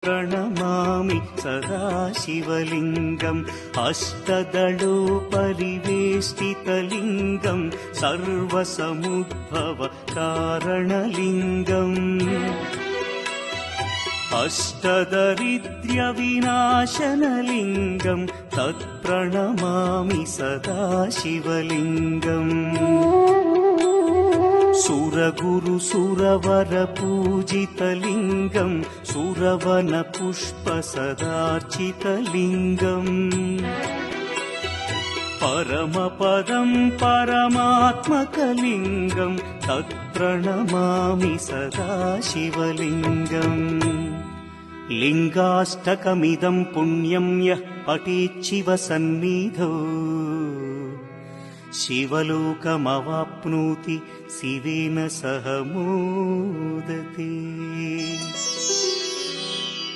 तत्प्रणमामि सदा शिवलिङ्गम् अष्टदलोपरिवेष्टितलिङ्गम् सर्वसमुद्भव कारणलिङ्गम् अष्टदरिद्र्यविनाशनलिङ्गम् तत्प्रणमामि सदा शिवलिङ्गम् सुरगुरुसुरवरपूजितलिङ्गम् सुरवनपुष्पसदार्चितलिङ्गम् परमपदं परमात्मकलिङ्गम् तत्प्रणमामि सदा शिवलिङ्गम् लिङ्गाष्टकमिदं पुण्यं यः पठेच्छिवसन्निधौ शिवलोकमवाप्नोति शिवेन सह मोदते।